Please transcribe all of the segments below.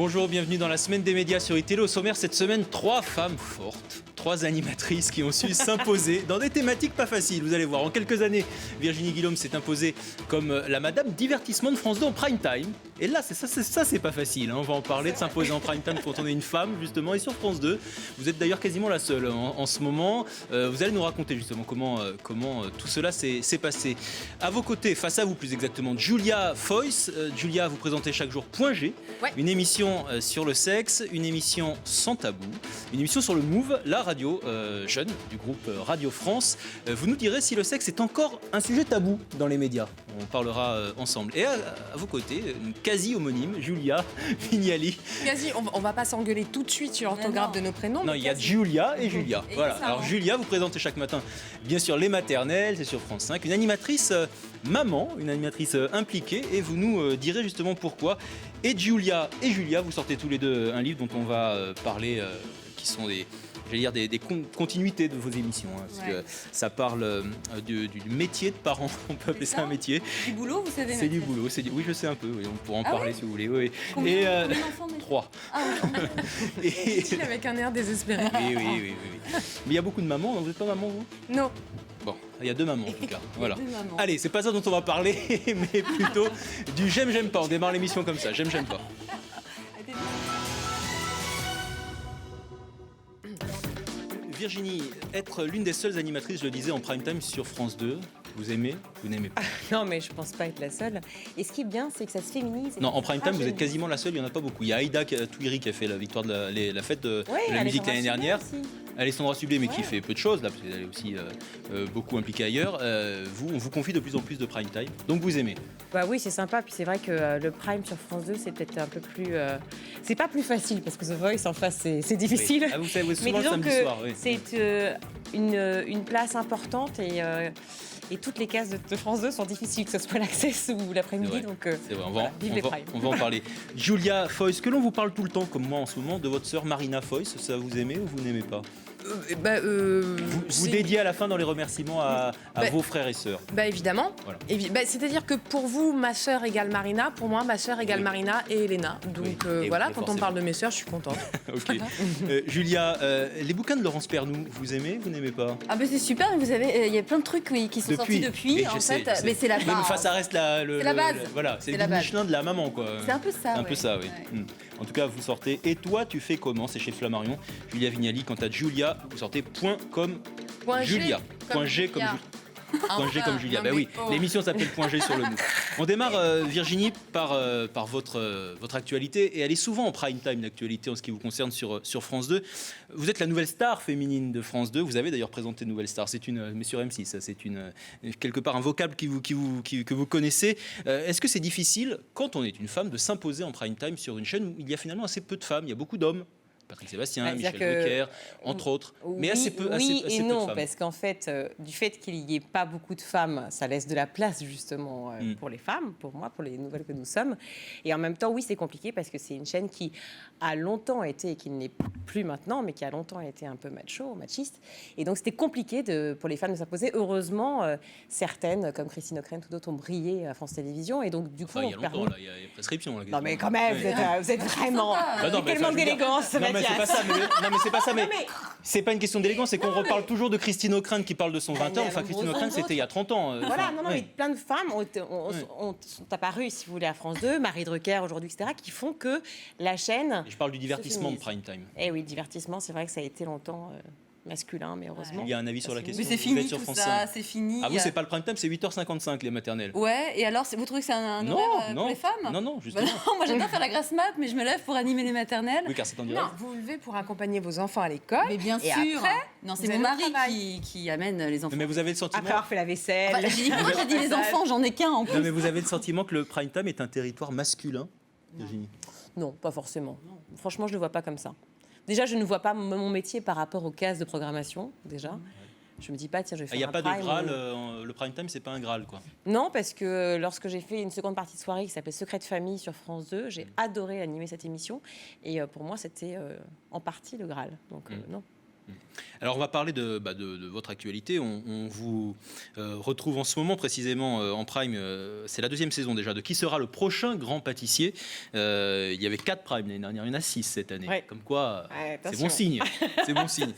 Bonjour, bienvenue dans la semaine des médias sur iTélé. Au sommaire cette semaine, 3 femmes fortes, 3 animatrices qui ont su s'imposer dans des thématiques pas faciles. Vous allez voir, en quelques années, Virginie Guillaume s'est imposée comme la madame divertissement de France 2 en prime time. Et là, c'est pas facile, hein. On va en parler de s'imposer en prime time quand on est une femme, justement, et sur France 2. Vous êtes d'ailleurs quasiment la seule en ce moment. Vous allez nous raconter justement comment tout cela s'est passé. À vos côtés, face à vous plus exactement, Julia Foyce. Julia, vous présentez chaque jour Point G, ouais. Une émission sur le sexe, une émission sans tabou, une émission sur le Move, la radio jeune du groupe Radio France. Vous nous direz si le sexe est encore un sujet tabou dans les médias. On parlera ensemble. Et à vos côtés, une quasi-homonyme, Julia Vignali. Quasi, on va pas s'engueuler tout de suite sur l'orthographe de nos prénoms. Non, il y a Julia et Julia. Et voilà. Alors Julia, vous présentez chaque matin, bien sûr, les maternelles, c'est sur France 5. Une animatrice maman, une animatrice impliquée, et vous nous direz justement pourquoi. Et Julia, vous sortez tous les deux un livre dont on va parler, qui sont des continuités de vos émissions, hein, parce que ça parle du métier de parent, on peut appeler ça un métier. Du boulot, vous savez. C'est du boulot, oui, je sais un peu, oui, on pourra en parler si vous voulez. Oui. Combien d'enfants 3. Est-il avec un air désespéré? Oui. Mais il y a beaucoup de mamans, vous n'êtes pas maman, vous? Non. Bon, il y a 2 mamans en tout cas. Voilà. Allez, c'est pas ça dont on va parler, mais plutôt du j'aime pas. On démarre l'émission comme ça, j'aime pas. Virginie, être l'une des seules animatrices, je le disais, en prime time sur France 2, vous aimez, vous n'aimez pas? Non, mais je pense pas être la seule. Et ce qui est bien, c'est que ça se féminise. Non, en prime time, vous êtes quasiment la seule, il n'y en a pas beaucoup. Il y a Aïda Touiri qui a fait la victoire de la fête de la musique l'année dernière. Alessandra Sublet, mais qui fait peu de choses, là, parce qu'elle est aussi beaucoup impliquée ailleurs. On vous confie de plus en plus de prime time, donc vous aimez? Bah oui, c'est sympa. Puis c'est vrai que le prime sur France 2, c'est peut-être un peu plus. C'est pas plus facile, parce que The Voice en face, c'est difficile. Oui. Ah, vous savez, souvent mais le samedi soir. Oui. C'est une place importante et toutes les cases de France 2 sont difficiles, que ce soit l'Access ou l'après-midi. Donc, c'est vrai, on va en parler. Julia Foyce, que l'on vous parle tout le temps, comme moi en ce moment, de votre sœur Marina Foyce. Ça vous aimez ou vous n'aimez pas? Vous dédiez à la fin dans les remerciements à vos frères et sœurs. Évidemment. Voilà. C'est-à-dire que pour vous, ma sœur égale Marina. Pour moi, ma sœur égale Marina et Elena. Donc voilà, quand on parle de mes sœurs, je suis contente. Ok. Julia, les bouquins de Laurence Pernou, vous aimez, vous n'aimez pas? Ah ben c'est super, vous avez, il y a plein de trucs qui sont sortis depuis, en fait. Mais c'est la base. Enfin, ça reste la base. Voilà, c'est le Michelin de la maman, quoi. C'est un peu ça. Un peu ça, oui. Ouais. En tout cas, vous sortez. Et toi, tu fais comment? C'est chez Flammarion. Julia Vignali, quant à Julia, vous sortez point Julia. Point G comme Julia. Point G comme Julia. Oui, l'émission s'appelle Point G sur le Move. On démarre, Virginie, par votre actualité. Et elle est souvent en prime time, l'actualité, en ce qui vous concerne sur France 2. Vous êtes la nouvelle star féminine de France 2. Vous avez d'ailleurs présenté Nouvelle Star. Mais sur M6, ça, c'est quelque part un vocable que vous connaissez. Est-ce que c'est difficile, quand on est une femme, de s'imposer en prime time sur une chaîne où il y a finalement assez peu de femmes? Il y a beaucoup d'hommes. Patrick Sébastien, Michel Drucker, entre autres, mais assez peu, assez et peu non, de femmes. Parce qu'en fait, du fait qu'il n'y ait pas beaucoup de femmes, ça laisse de la place justement pour les femmes, pour moi, pour les nouvelles que nous sommes. Et en même temps, oui, c'est compliqué parce que c'est une chaîne qui a longtemps été, et qui ne l'est plus maintenant, mais qui a longtemps été un peu machiste. Et donc, c'était compliqué pour les femmes de s'imposer. Heureusement, certaines, comme Christine O'Krent ou d'autres, ont brillé à France Télévisions. Et donc, du coup, il y a longtemps, là, il y a prescription. Là, non, mais quand même, vous êtes vraiment... Quel manque d'élégance, mais c'est pas ça. Mais c'est pas ça. Mais c'est pas une question d'élégance, c'est qu'on reparle toujours de Christine O'Krent qui parle de son 20 ans. Enfin, Christine O'Krent, c'était il y a 30 ans. Voilà, mais plein de femmes sont apparues, si vous voulez, à France 2, Marie Drucker aujourd'hui, etc., qui font que la chaîne... Je parle du divertissement de prime time. Eh oui, divertissement, c'est vrai que ça a été longtemps... masculin, mais heureusement. Il y a un avis sur la question. Mais c'est fini tout ça, c'est fini. Ah vous, c'est pas le prime time, c'est 8h55 les maternelles. Ouais, et alors, vous trouvez que c'est un horaire pour les femmes? Non, justement. Non, moi j'adore faire la grasse mat, mais je me lève pour animer les maternelles. Oui, car c'est en direct. Non, vous vous levez pour accompagner vos enfants à l'école. Mais bien sûr. Après, non, c'est mon mari qui amène les enfants. Mais vous avez le sentiment... Après avoir fait la vaisselle... Enfin, j'ai dit les enfants, j'en ai qu'un en plus. Non, mais vous avez le sentiment que le prime time est un territoire masculin, Virginie? Non, pas forcément. Non. Franchement, je ne le vois pas comme ça. Déjà, je ne vois pas mon métier par rapport aux cases de programmation, déjà. Je me dis pas, tiens, je vais faire un prime. Il n'y a pas de Graal, le prime time, c'est pas un Graal, quoi. Non, parce que lorsque j'ai fait une seconde partie de soirée qui s'appelait Secret de famille sur France 2, j'ai adoré animer cette émission. Et pour moi, c'était en partie le Graal. Donc, non. Alors on va parler de votre actualité. On vous retrouve en ce moment précisément en prime. C'est la 2e saison déjà de Qui sera le prochain grand pâtissier. Il y avait 4 primes l'année dernière, il y en a 6 cette année. Ouais. Comme quoi, c'est bon signe. C'est bon signe.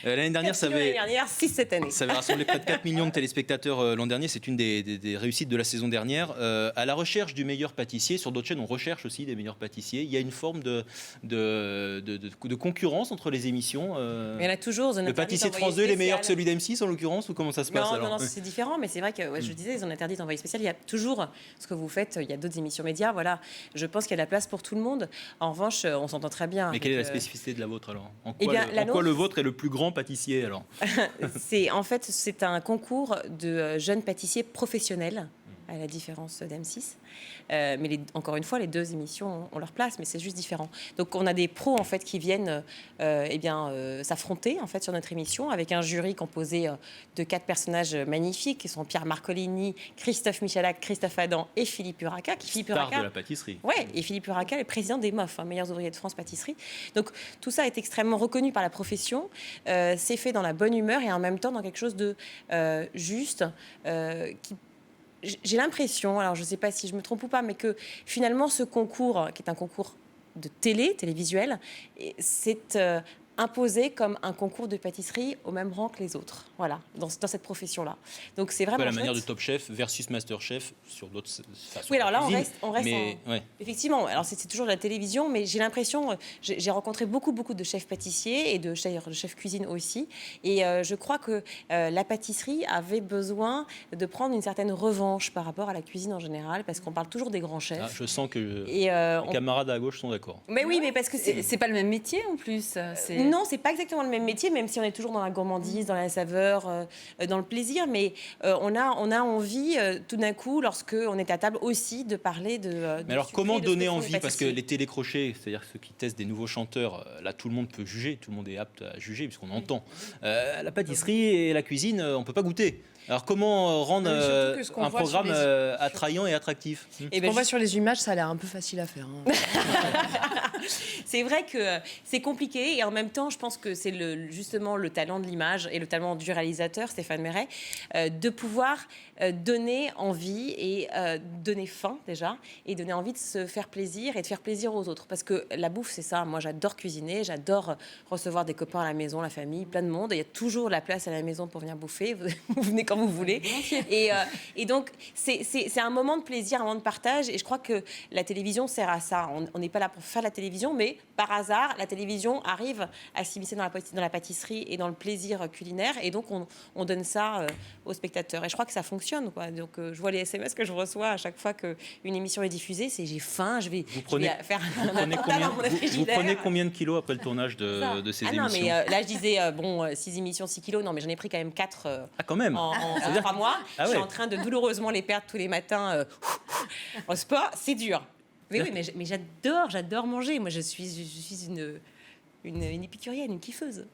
L'année dernière, ça avait 6 cette année. Ça avait rassemblé près de 4 millions de téléspectateurs l'an dernier. C'est une des réussites de la saison dernière. À la recherche du meilleur pâtissier, sur d'autres chaînes, on recherche aussi des meilleurs pâtissiers. Il y a une forme de concurrence entre les émissions. Il y en a toujours. Le pâtissier de France 2 est les meilleurs que celui d'M6 en l'occurrence, ou comment ça se passe alors? Non, c'est différent, mais c'est vrai que je disais, ils ont interdit d'envoyer spécial. Il y a toujours ce que vous faites, il y a d'autres émissions médias, voilà. Je pense qu'il y a de la place pour tout le monde. En revanche, on s'entend très bien. Mais quelle est la spécificité de la vôtre alors? En quoi, quoi le vôtre est le plus grand pâtissier alors? C'est un concours de jeunes pâtissiers professionnels, à la différence d'M6. Mais encore une fois, les 2 émissions ont leur place, mais c'est juste différent. Donc on a des pros en fait qui viennent s'affronter en fait sur notre émission avec un jury composé de 4 personnages magnifiques qui sont Pierre Marcolini, Christophe Michalak, Christophe Adam et Philippe Uraca. Star de la pâtisserie. Ouais, et Philippe Uraca est président des MOF, meilleurs ouvriers de France pâtisserie. Donc tout ça est extrêmement reconnu par la profession. C'est fait dans la bonne humeur et en même temps dans quelque chose de juste qui. J'ai l'impression, alors je ne sais pas si je me trompe ou pas, mais que finalement ce concours, qui est un concours de télévisuel, c'est imposé comme un concours de pâtisserie au même rang que les autres, voilà, dans cette profession-là. Donc c'est vraiment la manière de Top Chef versus Master Chef sur d'autres façons. Oui, alors là on reste effectivement. Alors c'est toujours de la télévision, mais j'ai l'impression, j'ai rencontré beaucoup de chefs pâtissiers et de chefs cuisine aussi, et je crois que la pâtisserie avait besoin de prendre une certaine revanche par rapport à la cuisine en général, parce qu'on parle toujours des grands chefs. Ah, je sens que les camarades à gauche sont d'accord. Mais oui, mais parce que c'est pas le même métier en plus. Non, c'est pas exactement le même métier, même si on est toujours dans la gourmandise, dans la saveur, dans le plaisir. Mais on a envie, tout d'un coup, lorsque on est à table aussi, de parler de. Mais alors, comment donner envie? Parce que les télécrochets, c'est-à-dire ceux qui testent des nouveaux chanteurs, là, tout le monde peut juger, tout le monde est apte à juger, puisqu'on entend. La pâtisserie et la cuisine, on peut pas goûter. Alors comment rendre un programme attrayant et attractif? Ce qu'on voit sur les images, ça a l'air un peu facile à faire. C'est vrai que c'est compliqué et en même temps, je pense que c'est justement le talent de l'image et le talent du réalisateur, Stéphane Méret, de pouvoir donner envie et donner faim déjà, et donner envie de se faire plaisir et de faire plaisir aux autres. Parce que la bouffe, c'est ça. Moi, j'adore cuisiner, j'adore recevoir des copains à la maison, la famille, plein de monde. Il y a toujours la place à la maison pour venir bouffer. Vous venez quand vous voulez. Et donc, c'est un moment de plaisir, un moment de partage. Et je crois que la télévision sert à ça. On n'est pas là pour faire la télévision, mais par hasard, la télévision arrive à s'immiscer dans la pâtisserie et dans le plaisir culinaire. Et donc, on donne ça aux spectateurs. Et je crois que ça fonctionne, quoi. Donc, je vois les SMS que je reçois à chaque fois qu'une émission est diffusée. C'est j'ai faim, je vais faire vous prenez combien de kilos après le tournage de ces émissions? Non, mais là, je disais, 6 émissions, 6 kilos. Non, mais j'en ai pris quand même 4 quand même. en 3 mois. Je suis en train de douloureusement les perdre tous les matins au sport. C'est dur. Mais oui, mais j'adore manger. Moi, je suis une épicurienne, une kiffeuse.